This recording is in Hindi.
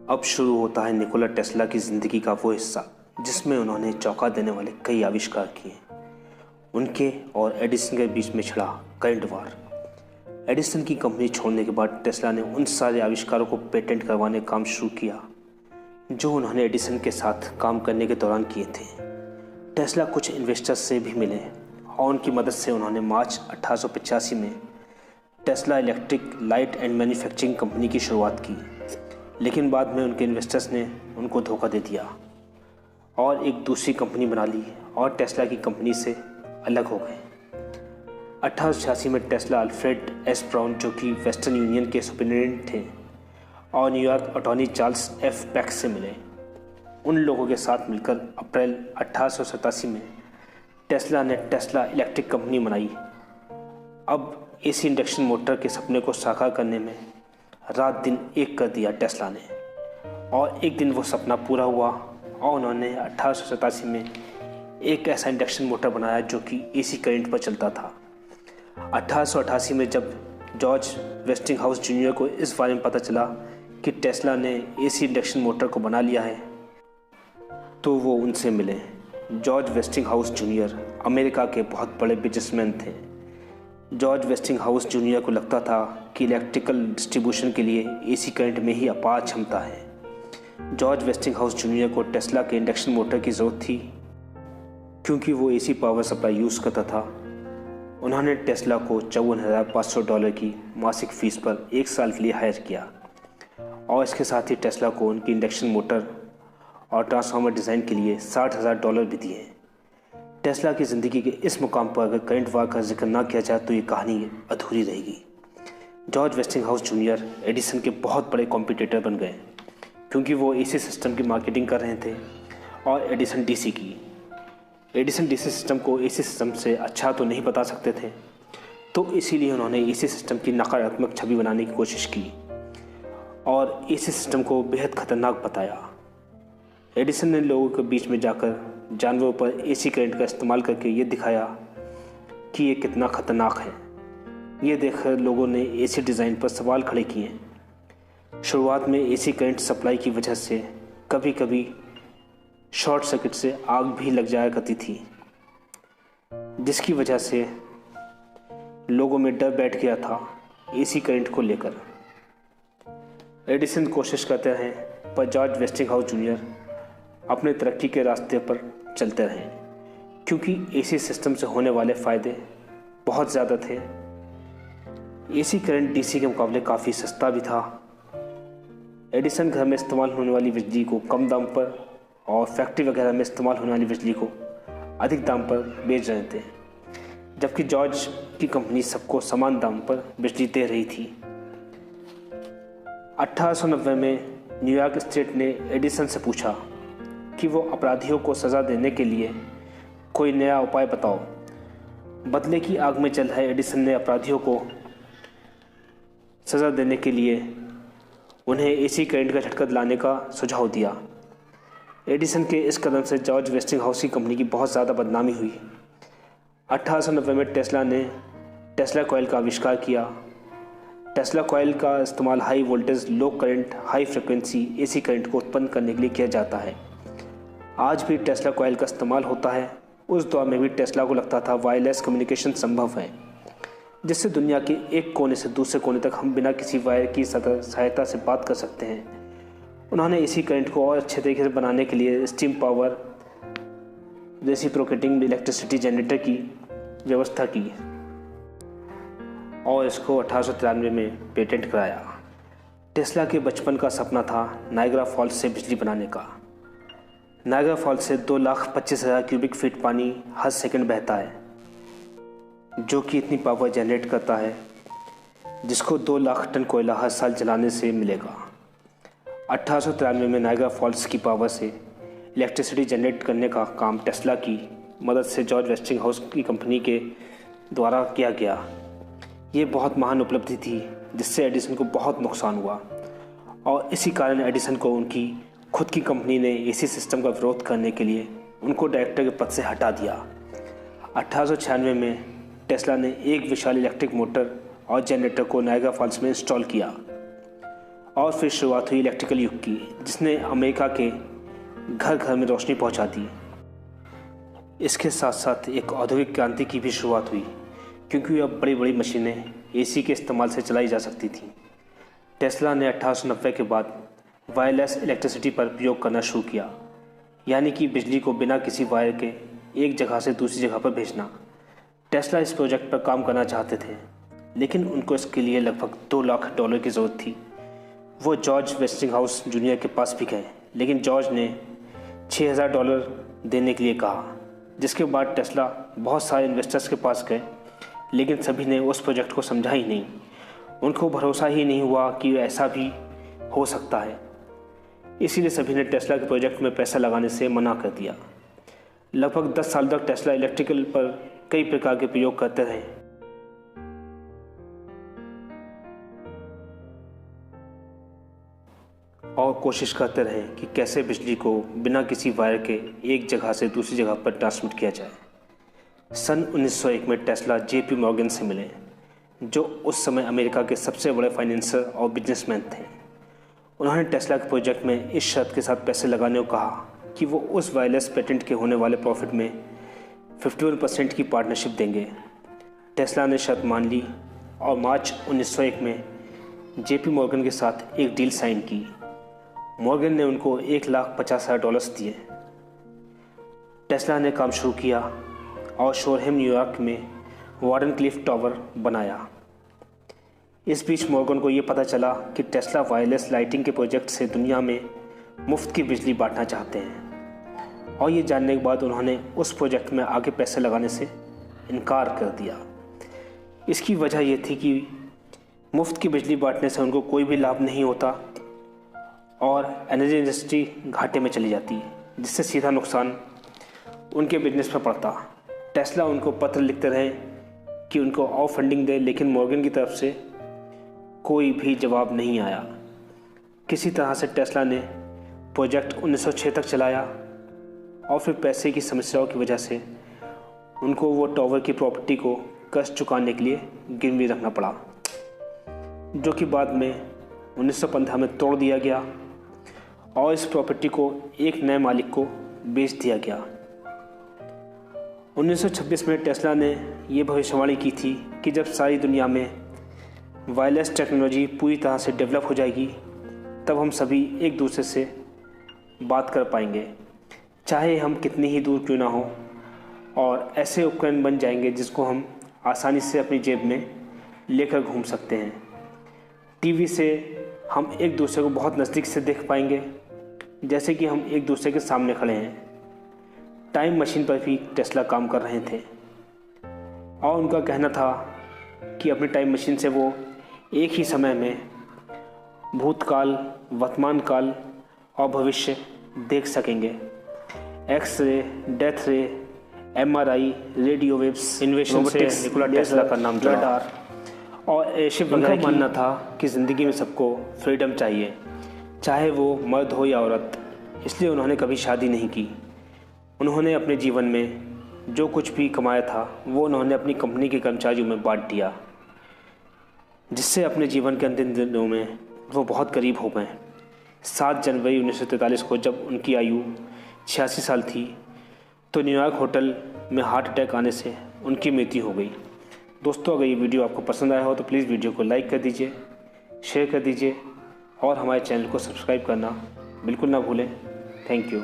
अब शुरू होता है निकोला टेस्ला की ज़िंदगी का वो हिस्सा जिसमें उन्होंने चौंका देने वाले कई आविष्कार किए। उनके और एडिसन के बीच में छिड़ा करंट वार। एडिसन की कंपनी छोड़ने के बाद टेस्ला ने उन सारे आविष्कारों को पेटेंट करवाने का काम शुरू किया जो उन्होंने एडिसन के साथ काम करने के दौरान किए थे। टेस्ला कुछ इन्वेस्टर्स से भी मिले और उनकी मदद से उन्होंने मार्च 1885 में Tesla electric light and manufacturing company की शुरुआत की। लेकिन बाद में उनके इन्वेस्टर्स ने उनको धोखा दे दिया और एक दूसरी कंपनी बना ली और टेस्ला की कंपनी से अलग हो गए। 1886 में टेस्ला अल्फ्रेड एस ब्राउन, जो कि वेस्टर्न यूनियन के सुपरिटेंडेंट थे, और New York attorney Charles F PACS से मिले। उन लोगों के साथ मिलकर अप्रैल 1887 में टेस्ला ने टेस्ला इलेक्ट्रिक कंपनी बनाई। अब एसी इंडक्शन मोटर के सपने को साकार करने में रात दिन एक कर दिया टेस्ला ने, और एक दिन वो सपना पूरा हुआ और उन्होंने 1887 में एक ऐसा इंडक्शन मोटर बनाया जो कि एसी करंट पर चलता था। 1888 में जब जॉर्ज वेस्टिंगहाउस जूनियर को इस बारे में पता चला कि टेस्ला ने एसी इंडक्शन मोटर को बना लिया है, तो वो उनसे मिले। जॉर्ज वेस्टिंगहाउस जूनियर अमेरिका के बहुत बड़े बिजनेसमैन थे। जॉर्ज वेस्टिंगहाउस जूनियर को लगता था कि इलेक्ट्रिकल डिस्ट्रीब्यूशन के लिए एसी करंट में ही अपार क्षमता है। जॉर्ज वेस्टिंगहाउस जूनियर को टेस्ला के इंडक्शन मोटर की ज़रूरत थी क्योंकि वो एसी पावर सप्लाई यूज़ करता था। उन्होंने टेस्ला को $54,500 की मासिक फ़ीस पर एक साल के लिए हायर किया और इसके साथ ही टेस्ला को उनकी इंडक्शन मोटर और ट्रांसफार्मर डिज़ाइन के लिए $60,000 भी दिए। टेस्ला की ज़िंदगी के इस मुकाम पर अगर करंट वार का जिक्र ना किया जाए तो ये कहानी अधूरी रहेगी। जॉर्ज वेस्टिंगहाउस जूनियर एडिसन के बहुत बड़े कॉम्पिटिटर बन गए क्योंकि वो एसी सिस्टम की मार्केटिंग कर रहे थे और एडिसन डीसी की। एडिसन डीसी सिस्टम को एसी सिस्टम से अच्छा तो नहीं बता सकते थे, तो इसीलिए उन्होंने एसी सिस्टम की नकारात्मक छवि बनाने की कोशिश की और एसी सिस्टम को बेहद खतरनाक बताया। एडिसन ने लोगों के बीच में जाकर जानवरों पर एसी करंट का इस्तेमाल करके ये दिखाया कि ये कितना ख़तरनाक है। ये देखकर लोगों ने एसी डिज़ाइन पर सवाल खड़े किए। शुरुआत में एसी करंट सप्लाई की वजह से कभी कभी शॉर्ट सर्किट से आग भी लग जाया करती थी, जिसकी वजह से लोगों में डर बैठ गया था एसी करंट को लेकर। एडिसन कोशिश करते रहे पर जॉर्ज वेस्टिंगहाउस जूनियर अपने तरक्की के रास्ते पर चलते रहे क्योंकि एसी सिस्टम से होने वाले फ़ायदे बहुत ज़्यादा थे। एसी करंट डीसी के मुकाबले काफ़ी सस्ता भी था। एडिसन घर में इस्तेमाल होने वाली बिजली को कम दाम पर और फैक्ट्री वगैरह में इस्तेमाल होने वाली बिजली को अधिक दाम पर बेच रहे थे, जबकि जॉर्ज की कंपनी सबको समान दाम पर बिजली दे रही थी। 1890 में न्यूयॉर्क स्टेट ने एडिसन से पूछा कि वो अपराधियों को सज़ा देने के लिए कोई नया उपाय बताओ। बदले की आग में जल रहे एडिसन ने अपराधियों को सज़ा देने के लिए उन्हें एसी करंट का झटका दिलाने का सुझाव दिया। एडिसन के इस कदम से जॉर्ज वेस्टिंगहाउस की कंपनी की बहुत ज़्यादा बदनामी हुई। 1890 में टेस्ला ने टेस्ला कॉइल का आविष्कार किया। टेस्ला कॉइल का इस्तेमाल high voltage, low current, high frequency AC current को उत्पन्न करने के लिए किया जाता है। आज भी टेस्ला कॉइल का इस्तेमाल होता है। उस दौर में भी टेस्ला को लगता था वायरलेस कम्युनिकेशन संभव है, जिससे दुनिया के एक कोने से दूसरे कोने तक हम बिना किसी वायर की सहायता से बात कर सकते हैं। उन्होंने एसी करंट को और अच्छे तरीके से बनाने के लिए steam power reciprocating electricity generator की व्यवस्था की और इसको 1893 में पेटेंट कराया। टेस्ला के बचपन का सपना था नायग्रा फॉल्स से बिजली बनाने का। नायग्रा फॉल्स से 2,25,000 क्यूबिक फीट पानी हर सेकंड बहता है, जो कि इतनी पावर जनरेट करता है जिसको 2 लाख टन कोयला हर साल जलाने से मिलेगा। 1893 में नायग्रा फॉल्स की पावर से इलेक्ट्रिसिटी जनरेट करने का काम टेस्ला की मदद से जॉर्ज वेस्टिंगहाउस की कंपनी के द्वारा किया गया। ये बहुत महान उपलब्धि थी जिससे एडिसन को बहुत नुकसान हुआ और इसी कारण एडिसन को उनकी खुद की कंपनी ने एसी सिस्टम का विरोध करने के लिए उनको डायरेक्टर के पद से हटा दिया। 1896 में टेस्ला ने एक विशाल इलेक्ट्रिक मोटर और जनरेटर को नायग्रा फॉल्स में इंस्टॉल किया और फिर शुरुआत हुई इलेक्ट्रिकल युग की, जिसने अमेरिका के घर घर में रोशनी पहुंचा दी। इसके साथ साथ एक औद्योगिक क्रांति की भी शुरुआत हुई, क्योंकि अब बड़ी बड़ी मशीनें एसी के इस्तेमाल से चलाई जा सकती थीं। टेस्ला ने 1890 के बाद वायरलेस इलेक्ट्रिसिटी पर प्रयोग करना शुरू किया, यानी कि बिजली को बिना किसी वायर के एक जगह से दूसरी जगह पर भेजना। टेस्ला इस प्रोजेक्ट पर काम करना चाहते थे, लेकिन उनको इसके लिए लगभग $2 लाख की ज़रूरत थी। वो जॉर्ज वेस्टिंगहाउस जूनियर के पास भी गए, लेकिन जॉर्ज ने $6000 देने के लिए कहा, जिसके बाद टेस्ला बहुत सारे इन्वेस्टर्स के पास गए, लेकिन सभी ने उस प्रोजेक्ट को समझा ही नहीं। उनको भरोसा ही नहीं हुआ कि ऐसा भी हो सकता है। इसीलिए सभी ने टेस्ला के प्रोजेक्ट में पैसा लगाने से मना कर दिया। लगभग 10 साल तक टेस्ला इलेक्ट्रिकल पर कई प्रकार के प्रयोग करते रहे। और कोशिश करते रहे कि कैसे बिजली को बिना किसी वायर के एक जगह से दूसरी जगह पर ट्रांसमिट किया जाए। सन 1901 में टेस्ला जेपी मॉर्गन से मिले, जो उस समय अमेरिका के सबसे बड़े फाइनेंसर और बिजनेसमैन थे। उन्होंने टेस्ला के प्रोजेक्ट में इस शर्त के साथ पैसे लगाने को कहा कि वो उस वायरलेस पेटेंट के होने वाले प्रॉफिट में 51% की पार्टनरशिप देंगे। टेस्ला ने शर्त मान ली और मार्च 1901 में जेपी मॉर्गन के साथ एक डील साइन की। मॉर्गन ने उनको $1,50,000 दिए। टेस्ला ने काम शुरू किया और शोरहेम न्यूयॉर्क में वार्डनक्लिफ टावर बनाया। इस बीच मॉर्गन को ये पता चला कि टेस्ला वायरलेस लाइटिंग के प्रोजेक्ट से दुनिया में मुफ्त की बिजली बांटना चाहते हैं, और ये जानने के बाद उन्होंने उस प्रोजेक्ट में आगे पैसे लगाने से इनकार कर दिया। इसकी वजह ये थी कि मुफ्त की बिजली बांटने से उनको कोई भी लाभ नहीं होता और एनर्जी इंडस्ट्री घाटे में चली जाती, जिससे सीधा नुकसान उनके बिजनेस पर पड़ता। टेस्ला उनको पत्र लिखते रहे कि उनको और फंडिंग दे, लेकिन मॉर्गन की तरफ से कोई भी जवाब नहीं आया। किसी तरह से टेस्ला ने प्रोजेक्ट 1906 तक चलाया, और फिर पैसे की समस्याओं की वजह से उनको वो टावर की प्रॉपर्टी को कर्ज चुकाने के लिए गिरवी रखना पड़ा, जो कि बाद में 1915 में तोड़ दिया गया और इस प्रॉपर्टी को एक नए मालिक को बेच दिया गया। 1926 में टेस्ला ने यह भविष्यवाणी की थी कि जब सारी दुनिया में वायरलेस टेक्नोलॉजी पूरी तरह से डेवलप हो जाएगी, तब हम सभी एक दूसरे से बात कर पाएंगे, चाहे हम कितनी ही दूर क्यों ना हो, और ऐसे उपकरण बन जाएंगे जिसको हम आसानी से अपनी जेब में लेकर घूम सकते हैं। टीवी से हम एक दूसरे को बहुत नज़दीक से देख पाएंगे, जैसे कि हम एक दूसरे के सामने खड़े हैं। टाइम मशीन पर भी टेस्ला काम कर रहे थे, और उनका कहना था कि अपनी टाइम मशीन से वो एक ही समय में भूतकाल, वर्तमान काल और भविष्य देख सकेंगे। एक्स-रे, डेथ रे, MRI, रेडियो वेव्स इन्वेंशन से निकोला टेस्ला का नाम जुड़ा। और ऐसे उनका मानना था कि ज़िंदगी में सबको फ्रीडम चाहिए, चाहे वो मर्द हो या औरत। इसलिए उन्होंने कभी शादी नहीं की। उन्होंने अपने जीवन में जो कुछ भी कमाया था वो उन्होंने अपनी कंपनी के कर्मचारियों में बांट दिया, जिससे अपने जीवन के अंतिम दिनों में वो बहुत करीब हो गए। 7 जनवरी 1943 को जब उनकी आयु 86 साल थी, तो न्यूयॉर्क होटल में हार्ट अटैक आने से उनकी मृत्यु हो गई। दोस्तों, अगर ये वीडियो आपको पसंद आया हो तो प्लीज़ वीडियो को लाइक कर दीजिए, शेयर कर दीजिए और हमारे चैनल को सब्सक्राइब करना बिल्कुल ना भूलें। Thank you.